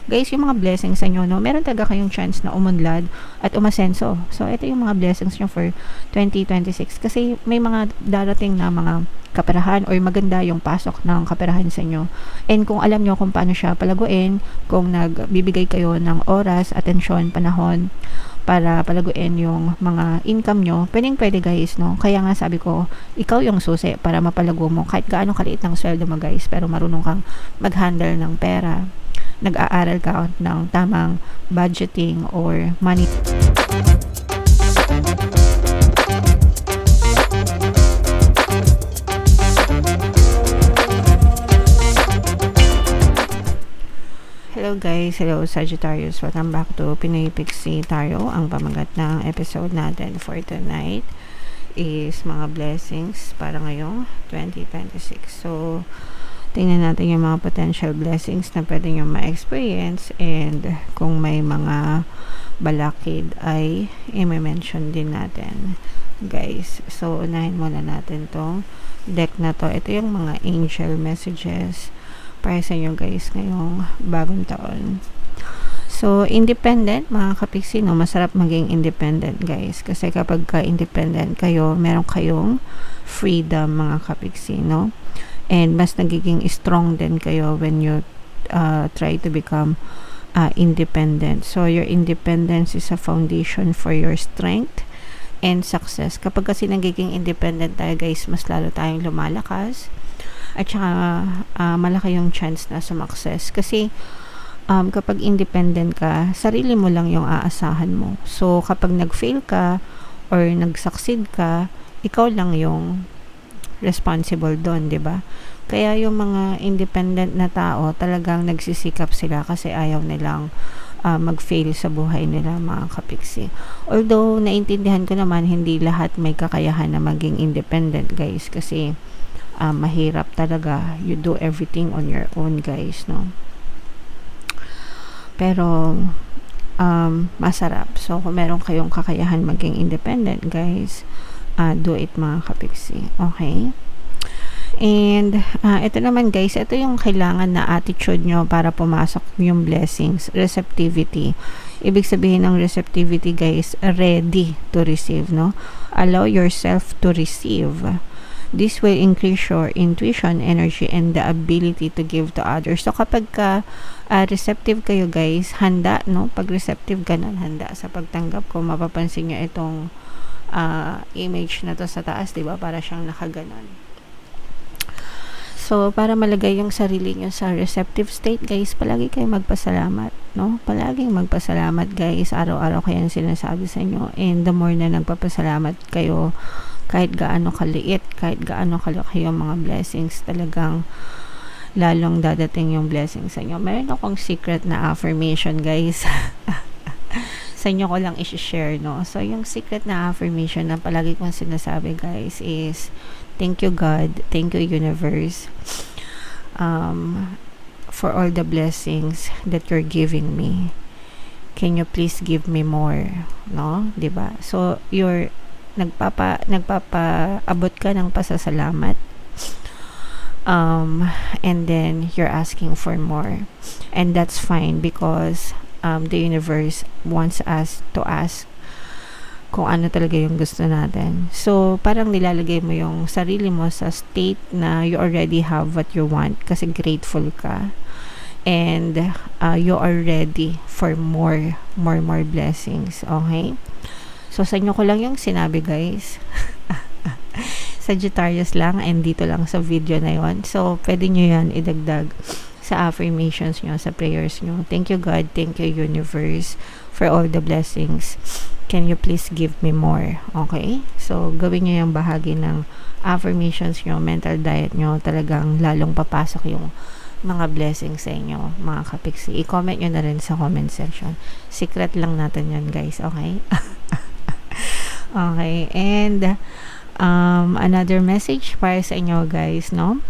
guys, yung mga blessings sa inyo, no, meron talaga kayong chance na umunlad at umasenso. So, ito yung mga blessings nyo for 2026. Kasi may mga darating na mga kaperahan or maganda yung pasok ng kaperahan sa inyo. And kung alam nyo kung paano siya palaguin, kung nagbibigay kayo ng oras, atensyon, panahon, para palaguin yung mga income nyo, pwede guys, no? Kaya nga sabi ko, ikaw yung susi para mapalago mo kahit gaano kaliit ng sweldo mo guys, pero marunong kang mag-handle ng pera, nag-aaral ka ng tamang budgeting or money. Hello guys, hello Sagittarius, welcome back to Pinoy Pixie Tarot. Ang pamagat ng episode natin for tonight is mga blessings para ngayong 2026. So, tingnan natin yung mga potential blessings na pwede nyo ma-experience, and kung may mga balakid ay i-mention din natin guys. So, unahin muna natin tong deck na to. Ito yung mga angel messages para sa inyo guys ngayong bagong taon. So, independent mga kapiksi, no? Masarap maging independent guys. Kasi kapag ka-independent kayo, meron kayong freedom mga kapiksi, no? And mas nagiging strong din kayo when you try to become independent. So, your independence is a foundation for your strength and success. Kapag kasi nagiging independent tayo guys, mas lalo tayong lumalakas. At saka malaki yung chance na sumakses. Kasi kapag independent ka, sarili mo lang yung aasahan mo. So, kapag nag-fail ka or nag-succeed ka, ikaw lang yung responsible doon, 'di ba? Kaya yung mga independent na tao, talagang nagsisikap sila kasi ayaw nilang mag-fail sa buhay nila mga kapiksi. Although, naintindihan ko naman, hindi lahat may kakayahan na maging independent guys. Kasi mahirap talaga. You do everything on your own guys, no? Pero masarap. So kung meron kayong kakayahan maging independent guys, do it mga kapiksi. Okay? And ito naman guys, ito yung kailangan na attitude nyo para pumasok yung blessings. Receptivity. Ibig sabihin ng receptivity guys, ready to receive, no? Allow yourself to receive. This will increase your intuition, energy, and the ability to give to others. So, kapag receptive kayo guys, handa, no? Pag receptive ka nun, handa sa pagtanggap ko. Mapapansin nyo itong image na to sa taas, diba? Para siyang nakaganon. So, para malagay yung sarili nyo sa receptive state guys, palagi kayo magpasalamat, no? Palaging magpasalamat guys. Araw-araw kayo sinasabi sa inyo. And the more na nagpapasalamat kayo, kahit gaano kaliit, kahit gaano kalaki yung mga blessings, talagang lalong dadating yung blessings sa inyo. Meron akong secret na affirmation guys. Sa inyo ko lang i-share, no? So, yung secret na affirmation na palagi kong sinasabi guys is, thank you God, thank you universe, for all the blessings that you're giving me. Can you please give me more, no? Diba? So, you're nagpapaabot ka ng pasasalamat, and then you're asking for more, and that's fine because the universe wants us to ask kung ano talaga yung gusto natin. So parang nilalagay mo yung sarili mo sa state na you already have what you want kasi grateful ka, and you are ready for more blessings. Okay? So, sa inyo ko lang yung sinabi guys. Sagittarius lang, and dito lang sa video na yon. So, pwede nyo yan idagdag sa affirmations nyo, sa prayers nyo. Thank you God, thank you universe for all the blessings. Can you please give me more? Okay? So, gawin nyo yung bahagi ng affirmations nyo, mental diet nyo. Talagang lalong papasok yung mga blessings sa inyo, mga kapiksi. I-comment nyo na rin sa comment section. Secret lang natin yan guys, okay? Okay, and another message para sa inyo guys, no?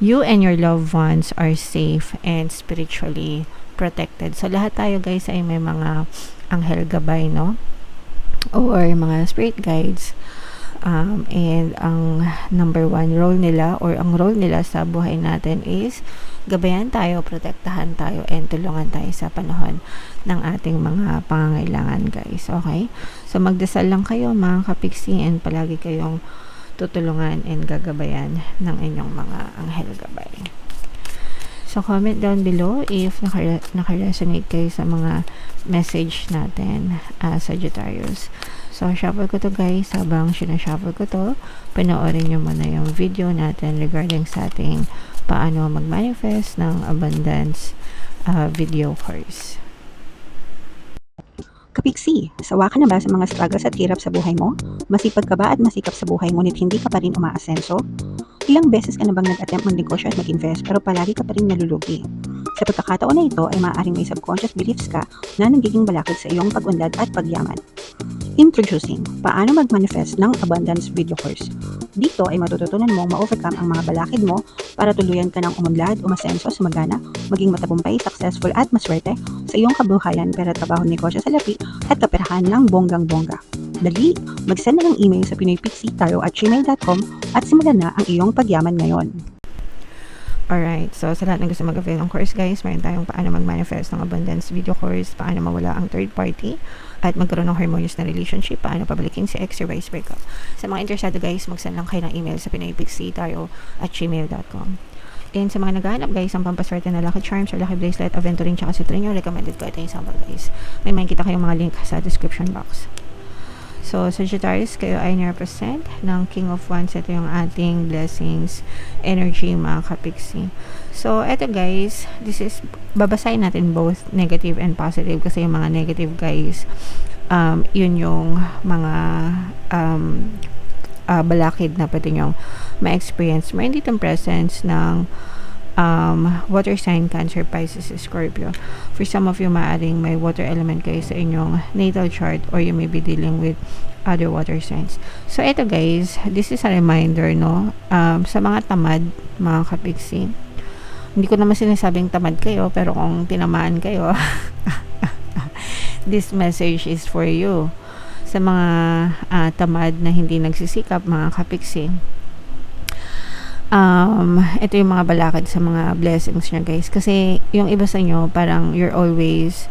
You and your loved ones are safe and spiritually protected. So, lahat tayo guys ay may mga anghel gabay, no? Or mga spirit guides And ang number one role nila or ang role nila sa buhay natin is gabayan tayo, protektahan tayo, and tulungan tayo sa panahon ng ating mga pangangailangan, guys. Okay? So magdasal lang kayo mga kapiksi, and palagi kayong tutulungan and gagabayan ng inyong mga anghel gabay. So comment down below if naka-resonate kayo sa mga message natin, Sagittarius. So shuffle ko to, guys. Habang sinashuffle ko to, panoorin nyo muna yung video natin regarding sa ating paano mag-manifest ng abundance video course. Kapiksi, sawa ka na ba sa mga struggles at hirap sa buhay mo? Masipag ka ba at masikap sa buhay ngunit hindi ka pa rin umaasenso? Ilang beses ka na bang nag-attempt magnegosyo at mag-invest pero palagi ka pa rin nalulugi? Sa pagkakataon na ito ay maaaring may subconscious beliefs ka na nagiging balakid sa iyong pag-unlad at pagyaman. Introducing, paano mag-manifest ng abundance video course. Dito ay matututunan mong ma-overcome ang mga balakid mo para tuluyan ka ng umunlad, umasenso, sumagana, maging matagumpay, successful at maswerte sa iyong kabuhayan, pera, trabaho, negosyo sa lapi at kaperahan ng bonggang-bongga. Dali, mag-send na ng email sa pinoypixie@gmail.com at simulan na ang iyong pagyaman ngayon. Alright, so sa lahat na gusto mag-avail ng course, guys, meron tayong paano mag-manifest ng abundance video course, paano mawala ang third party, at magkaroon ng harmonious na relationship, paano pabalikin si ex or vice breakup. Sa mga interesado, guys, mag-send lang kayo ng email sa pinoypixie@gmail.com. And sa mga naghahanap, guys, ang pampaswerte na lucky charms or lucky bracelet, aventuring tsaka citrinyo, recommended ko ito yung sample, guys. May makikita kayong mga link sa description box. So, Sagittarius, kayo ay na-represent ng King of Wands. Ito yung ating blessings, energy, mga kapiksi. So, eto, guys, this is, babasahin natin both negative and positive kasi yung mga negative, guys, yun yung mga balakid na pwede nyong ma-experience. Meron ditong presence ng water sign, Cancer, Pisces, Scorpio. For some of you, maaring may water element kayo sa inyong natal chart or you may be dealing with other water signs. So, ito, guys, this is a reminder, no? Sa mga tamad, mga kapiksi, hindi ko naman sinasabing tamad kayo, pero kung tinamaan kayo, this message is for you. Sa mga tamad na hindi nagsisikap, mga kapiksi, ito yung mga balakid sa mga blessings niya, guys, kasi yung iba sa inyo parang you're always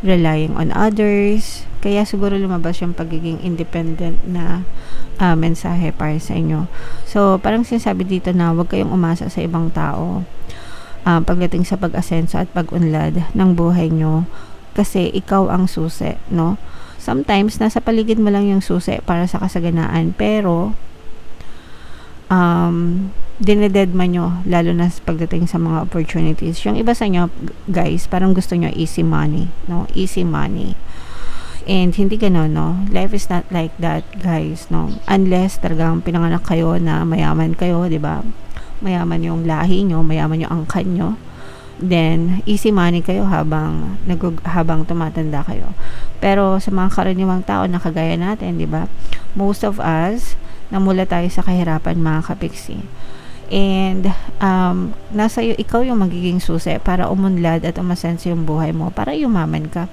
relying on others, kaya siguro lumabas yung pagiging independent na mensahe para sa inyo. So parang sinasabi dito na huwag kayong umasa sa ibang tao pagdating sa pag-asenso at pag-unlad ng buhay nyo, kasi ikaw ang susi, no? Sometimes nasa paligid mo lang yung susi para sa kasaganaan, pero dinededma nyo, lalo na pagdating sa mga opportunities. Yung iba sa inyo, guys, parang gusto nyo easy money, no? Easy money. And hindi gano'n, no? Life is not like that, guys, no? Unless talagang pinanganak kayo na mayaman kayo, di ba? Mayaman yung lahi nyo, mayaman yung angkan nyo. Then, easy money kayo habang tumatanda kayo. Pero sa mga karaniwang tao na kagaya natin, di ba? Most of us, namula tayo sa kahirapan, mga kapiksi. And nasa iyo, ikaw yung magiging susi para umunlad at umasenso yung buhay mo, para yumaman ka.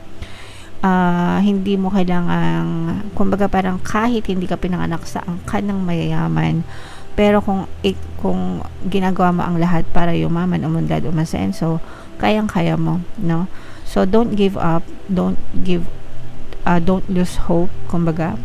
Hindi mo kailangan, kumbaga parang kahit hindi ka pinanganak sa angkan ng mayayaman, pero kung ginagawa mo ang lahat para yumaman, umunlad, umasenso, kayang-kaya mo, no? So don't give up, don't lose hope, kumbaga.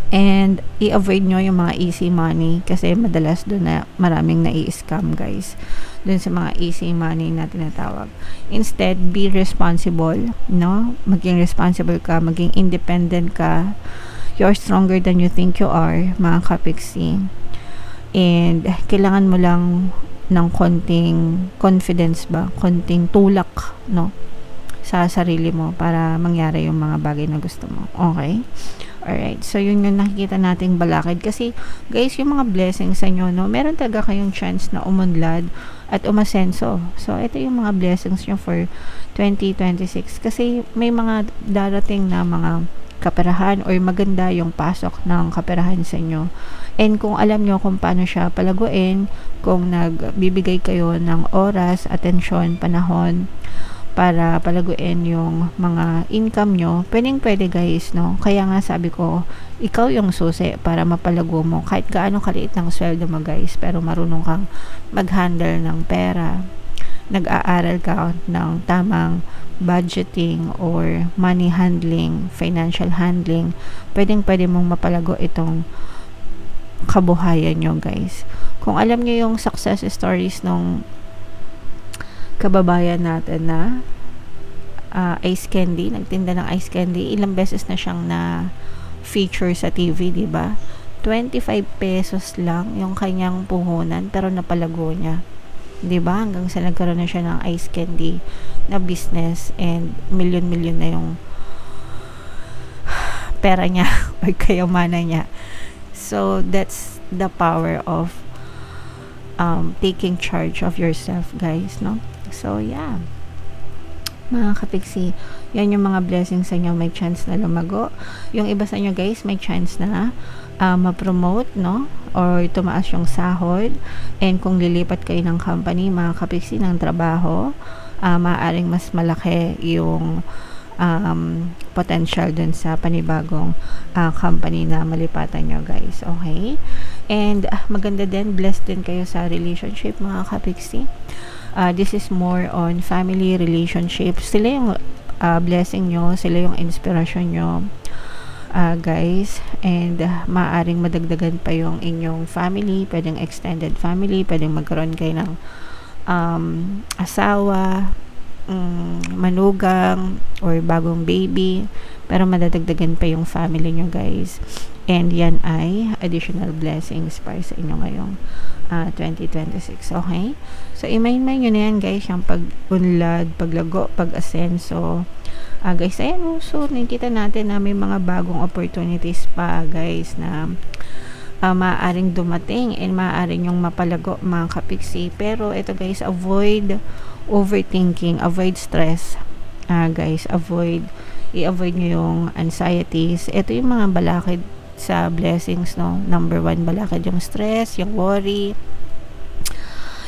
And i-avoid nyo yung mga easy money kasi madalas doon na maraming nai-scam, guys, doon sa mga easy money na tinatawag. Instead, be responsible, no? Maging responsible ka, maging independent ka. You're stronger than you think you are, mga kapiksi. And kailangan mo lang ng konting confidence ba, konting tulak, no, sa sarili mo para mangyari yung mga bagay na gusto mo. Okay? Alright, so yun yung nakikita nating balakid. Kasi, guys, yung mga blessings sa inyo, no, meron talaga kayong chance na umunlad at umasenso. So, ito yung mga blessings nyo for 2026. Kasi, may mga darating na mga kaperahan or maganda yung pasok ng kaperahan sa inyo. And kung alam nyo kung paano siya palaguin, kung nagbibigay kayo ng oras, atensyon, panahon, para palaguin yung mga income nyo, pwede guys, no? Kaya nga sabi ko, ikaw yung susi para mapalago mo kahit gaano kaliit ng sweldo mo guys, pero marunong kang mag-handle ng pera, nag-aaral ka ng tamang budgeting or money handling, financial handling, pwede mong mapalago itong kabuhayan nyo guys. Kung alam nyo yung success stories nung kababayan natin na ice candy, nagtinda ng ice candy, ilang beses na siyang na feature sa TV, di ba? 25 pesos lang yung kanyang puhunan pero napalago niya, di ba? Hanggang sa nagkaroon na siya ng ice candy na business and million na yung pera niya or kayamanan niya. So that's the power of taking charge of yourself guys, no? So yeah, mga kapiksi, yan yung mga blessings sa inyo, may chance na lumago. Yung iba sa inyo guys, may chance na ma-promote, no? Or tumaas yung sahod. And kung lilipat kayo ng company, mga kapiksi, ng trabaho, maaaring mas malaki yung potential dun sa panibagong company na malipatan nyo guys, okay? And maganda din, blessed din kayo sa relationship mga kapiksi. This is more on family relationship. Sila yung blessing nyo, sila yung inspiration nyo guys, and maaaring madagdagan pa yung inyong family, pwedeng extended family, pwedeng magkaroon kayo ng asawa, manugang or bagong baby, pero madadagdagan pa yung family nyo guys, and yan ay additional blessings para sa inyo ngayong 2026, okay? So i-mind nyo na yan guys, yung pag-unlad, paglago, pag-asenso, guys. Ayan, so nakikita natin na may mga bagong opportunities pa guys na maaaring dumating and maaaring yung mapalago mga kapiksi. Pero ito guys, avoid overthinking, avoid stress, guys, i-avoid nyo yung anxieties. Ito yung mga balakid sa blessings, no? Number 1, balakid yung stress, yung worry,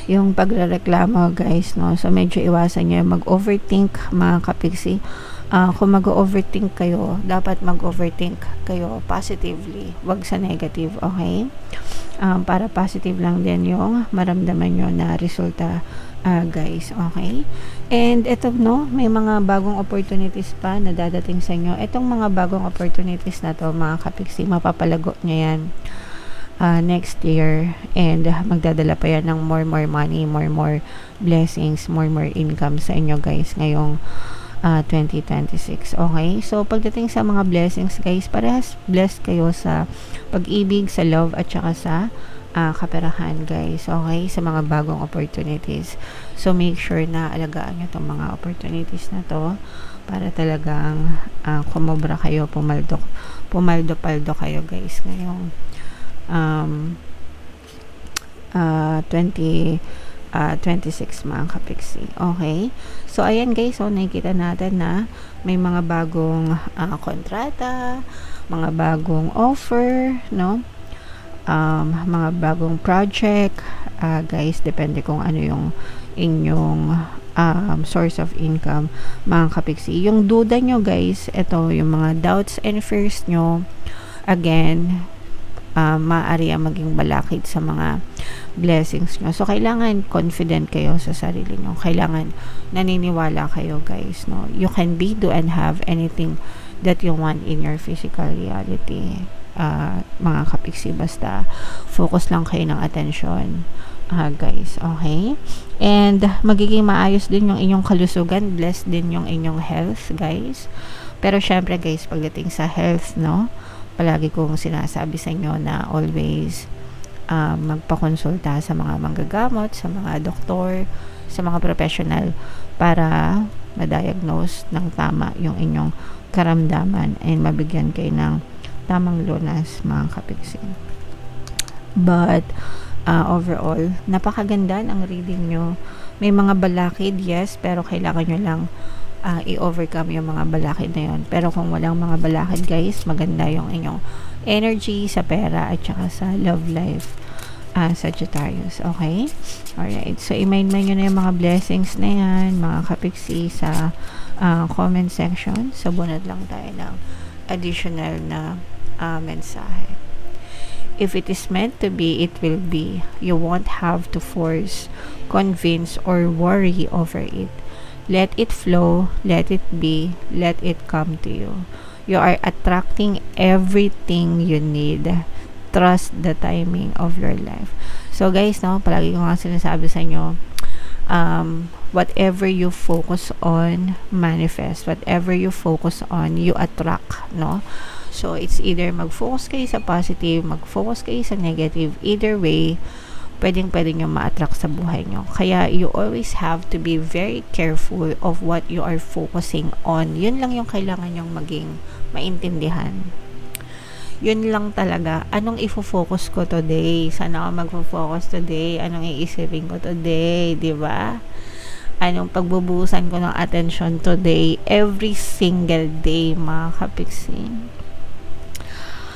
yung pagrereklamo guys, no? So medyo iwasan nyo mag-overthink mga kapiksi. Kung mag-overthink kayo, dapat mag-overthink kayo positively, wag sa negative, okay? Para positive lang din yung maramdaman nyo na resulta guys, okay? And ito, no, may mga bagong opportunities pa na dadating sa inyo. Itong mga bagong opportunities na to mga kapiksi, mapapalago nyo yan next year, and magdadala pa yan ng more money, more blessings, more income sa inyo guys ngayong 2026, okay? So pagdating sa mga blessings guys, parehas blessed kayo sa pag-ibig, sa love, at saka sa kaperahan guys, okay? Sa mga bagong opportunities. So make sure na alagaan nyo itong mga opportunities na to para talagang kumobra kayo, pumaldo kayo guys ngayong 26 mga kapiksi, okay? So ayan guys, so nakikita natin na may mga bagong kontrata, mga bagong offer, no? Mga bagong project, guys, depende kung ano yung inyong source of income mga kapiksi. Yung duda nyo guys, ito yung mga doubts and fears nyo, again, maaari maging balakid sa mga blessings nyo. So kailangan confident kayo sa sarili nyo, kailangan naniniwala kayo guys, no? You can be, do, and have anything that you want in your physical reality, mga kapiksi, basta focus lang kayo ng attention guys, okay? And magiging maayos din yung inyong kalusugan, blessed din yung inyong health guys. Pero syempre guys, pagdating sa health, no, palagi kong sinasabi sa inyo na always magpakonsulta sa mga manggagamot, sa mga doktor, sa mga professional para ma-diagnose ng tama yung inyong karamdaman and mabigyan kayo ng tamang lunas mga kapiksi. But overall, napakaganda ang reading nyo. May mga balakid, yes, pero kailangan nyo lang i-overcome yung mga balakid na yun. Pero kung walang mga balakid guys, maganda yung inyong energy sa pera at saka sa love life Sagittarius. Okay? Alright. So, i-mind nyo na yung mga blessings na yan, mga kapiksi, sa comment section. So, bunod lang tayo ng additional na mensahe. If it is meant to be, it will be. You won't have to force, convince, or worry over it. Let it flow, let it be, let it come to you. You are attracting everything you need. Trust the timing of your life. So guys, no, palagi ko nga sinasabi sa inyo, whatever you focus on, manifest. Whatever you focus on, you attract, no? So, it's either mag-focus kayo sa positive, mag-focus kayo sa negative. Either way, pwedeng-pwede nyo ma-attract sa buhay nyo. Kaya, you always have to be very careful of what you are focusing on. Yun lang yung kailangan nyong maging maintindihan. Yun lang talaga. Anong ifo-focus ko today? Saan ako magfo-focus today? Anong iisipin ko today? Diba? Anong pagbubuhusan ko ng attention today? Every single day, mga kapiksi.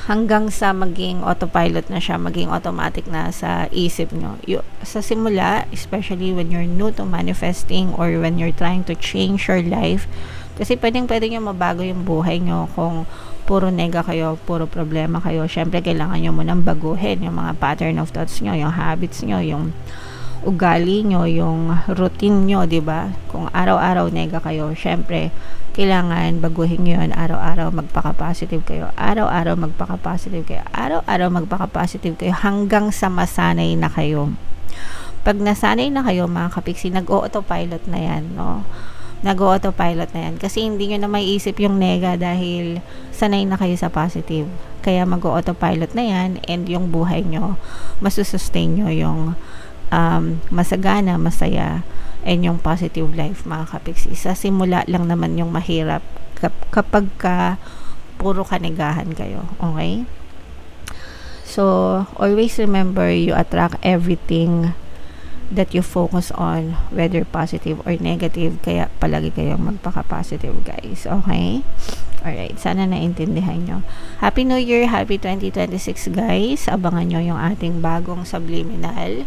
Hanggang sa maging autopilot na siya, maging automatic na sa isip nyo. Sa simula, especially when you're new to manifesting or when you're trying to change your life, kasi pwede nyo mabago yung buhay nyo kung puro nega kayo, puro problema kayo. Syempre, kailangan nyo munang baguhin yung mga pattern of thoughts nyo, yung habits nyo, yung ugali nyo, yung routine nyo, diba? Kung araw-araw nega kayo, syempre, kailangan baguhin nyo yun. Araw-araw magpaka-positive kayo. Araw-araw magpaka-positive kayo. Araw-araw magpaka-positive kayo hanggang sa masanay na kayo. Pag nasanay na kayo, mga kapiksi, nag-autopilot na yan, no? Nag-autopilot na yan. Kasi hindi nyo na maiisip yung nega dahil sanay na kayo sa positive. Kaya mag-autopilot na yan and yung buhay nyo, masusustain nyo yung masagana, masaya, and yung positive life, mga kapiksi. Sa simula lang naman yung mahirap kapag puro kanigahan kayo. Okay? So, always remember, you attract everything that you focus on, whether positive or negative. Kaya palagi kayong magpaka-positive, guys. Okay? Alright, sana naintindihan nyo. Happy New Year! Happy 2026, guys! Abangan nyo yung ating bagong subliminal.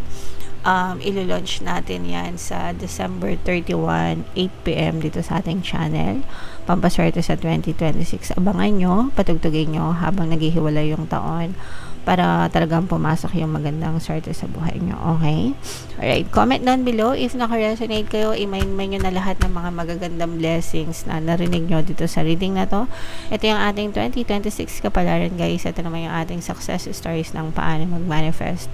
Ilo-launch natin yan sa December 31, 8pm dito sa ating channel. Pampaswerte sa 2026. Abangan nyo, patugtugin nyo habang naghihiwalay yung taon para talagang pumasok yung magandang swerte sa buhay nyo. Okay? Alright, comment down below if naka-resonate kayo. I-mind nyo na lahat ng mga magagandang blessings na narinig nyo dito sa reading na to. Ito yung ating 2026 kapalaran, guys. Ito naman yung ating success stories ng paano mag-manifest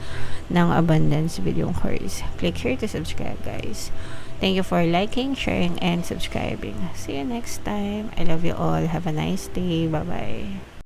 ng abundance with yung course. Click here to subscribe, guys. Thank you for liking, sharing, and subscribing. See you next time. I love you all. Have a nice day. Bye-bye.